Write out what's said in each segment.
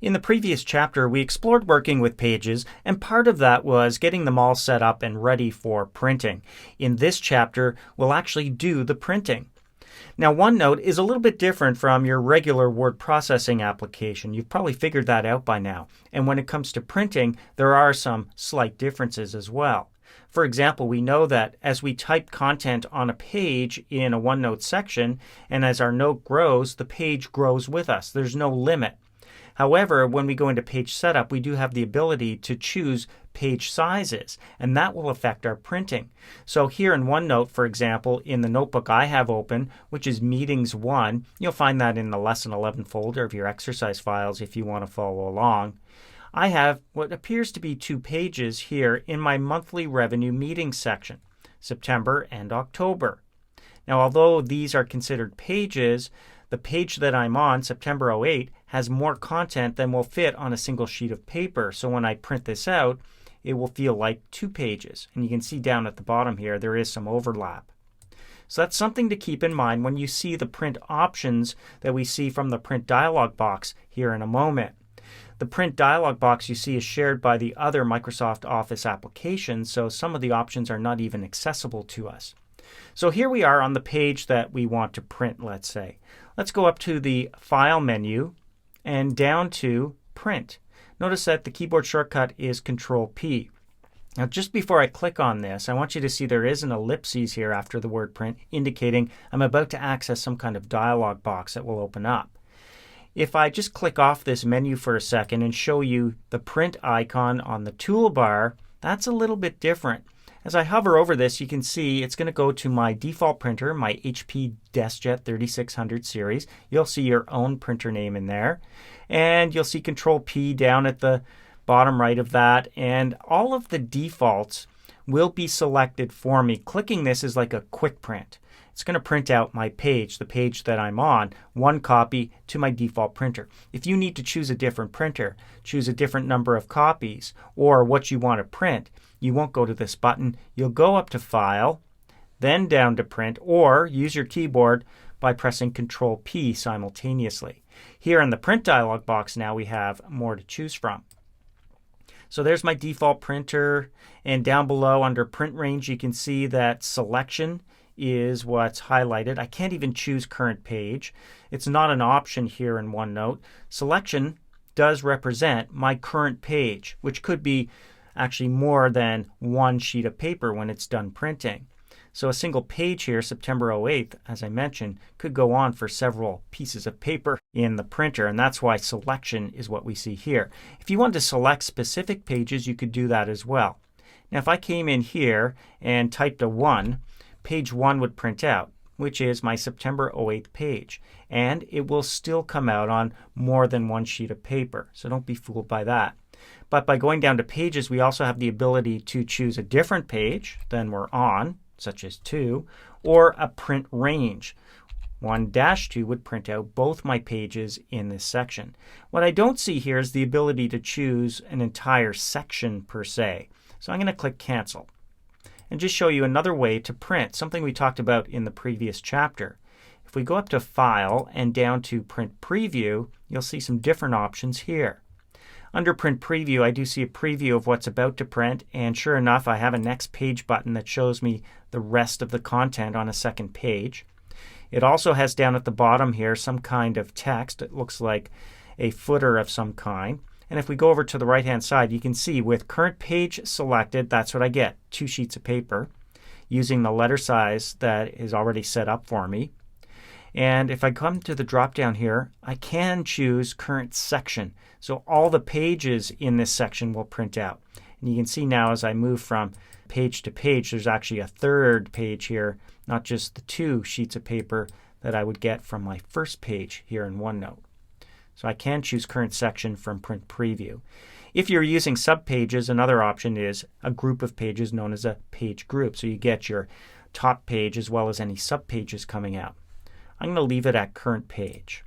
In the previous chapter, we explored working with pages, and part of that was getting them all set up and ready for printing. In this chapter, we'll actually do the printing. Now, OneNote is a little bit different from your regular word processing application. You've probably figured that out by now. And when it comes to printing, there are some slight differences as well. For example, we know that as we type content on a page in a OneNote section, and as our note grows, the page grows with us. There's no limit. However, when we go into page setup, we do have the ability to choose page sizes, and that will affect our printing. So here in OneNote, for example, in the notebook I have open, which is Meetings 1, you'll find that in the Lesson 11 folder of your exercise files if you want to follow along. I have what appears to be 2 pages here in my monthly revenue meetings section, September and October. Now, although these are considered pages, the page that I'm on, September 08, has more content than will fit on a single sheet of paper. So when I print this out, it will feel like 2 pages. And you can see down at the bottom here, there is some overlap. So that's something to keep in mind when you see the print options that we see from the print dialog box here in a moment. The print dialog box you see is shared by the other Microsoft Office applications, so some of the options are not even accessible to us. So here we are on the page that we want to print, let's say. Let's go up to the File menu and down to Print. Notice that the keyboard shortcut is Control-P. Now, just before I click on this, I want you to see there is an ellipses here after the word print, indicating I'm about to access some kind of dialog box that will open up. If I just click off this menu for a second and show you the print icon on the toolbar, that's a little bit different. As I hover over this, you can see it's going to go to my default printer, my HP DeskJet 3600 series. You'll see your own printer name in there. And you'll see Control-P down at the bottom right of that. And all of the defaults will be selected for me. Clicking this is like a quick print. It's going to print out my page, the page that I'm on, 1 copy to my default printer. If you need to choose a different printer, choose a different number of copies, or what you want to print, you won't go to this button. You'll go up to File, then down to Print, or use your keyboard by pressing Control-P simultaneously. Here in the Print dialog box now we have more to choose from. So there's my default printer, and down below under Print Range you can see that Selection is what's highlighted. I can't even choose Current Page. It's not an option here in OneNote. Selection does represent my current page, which could be actually more than 1 sheet of paper when it's done printing. So a single page here, September 08th, as I mentioned, could go on for several pieces of paper in the printer, and that's why selection is what we see here. If you wanted to select specific pages, you could do that as well. Now if I came in here and typed a 1, page 1 would print out, which is my September 08th page, and it will still come out on more than 1 sheet of paper, so don't be fooled by that. But by going down to pages, we also have the ability to choose a different page than we're on, such as 2, or a print range. 1-2 would print out both my pages in this section. What I don't see here is the ability to choose an entire section per se. So I'm going to click Cancel and just show you another way to print, something we talked about in the previous chapter. If we go up to File and down to Print Preview, you'll see some different options here. Under Print Preview, I do see a preview of what's about to print, and sure enough, I have a Next Page button that shows me the rest of the content on a second page. It also has down at the bottom here some kind of text. It looks like a footer of some kind. And if we go over to the right-hand side, you can see with current page selected, that's what I get, 2 sheets of paper using the letter size that is already set up for me. And if I come to the drop-down here, I can choose current section. So all the pages in this section will print out. And you can see now as I move from page to page, there's actually a 3rd page here, not just the 2 sheets of paper that I would get from my first page here in OneNote. So I can choose current section from Print Preview. If you're using subpages, another option is a group of pages known as a page group. So you get your top page as well as any subpages coming out. I'm going to leave it at current page.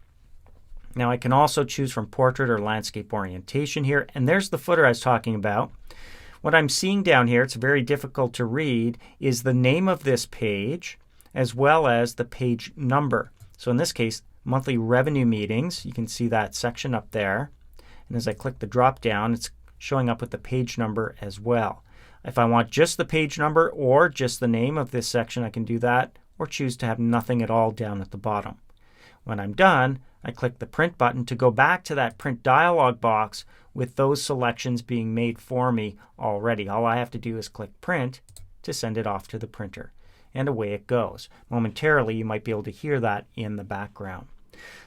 Now I can also choose from portrait or landscape orientation here, and there's the footer I was talking about. What I'm seeing down here, it's very difficult to read, is the name of this page as well as the page number. So in this case, monthly revenue meetings, you can see that section up there. And as I click the drop down, it's showing up with the page number as well. If I want just the page number or just the name of this section, I can do that, or choose to have nothing at all down at the bottom. When I'm done, I click the print button to go back to that print dialog box with those selections being made for me already. All I have to do is click print to send it off to the printer. And away it goes. Momentarily, you might be able to hear that in the background.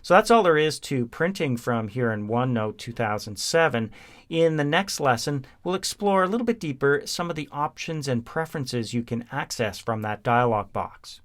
So that's all there is to printing from here in OneNote 2007. In the next lesson, we'll explore a little bit deeper some of the options and preferences you can access from that dialog box.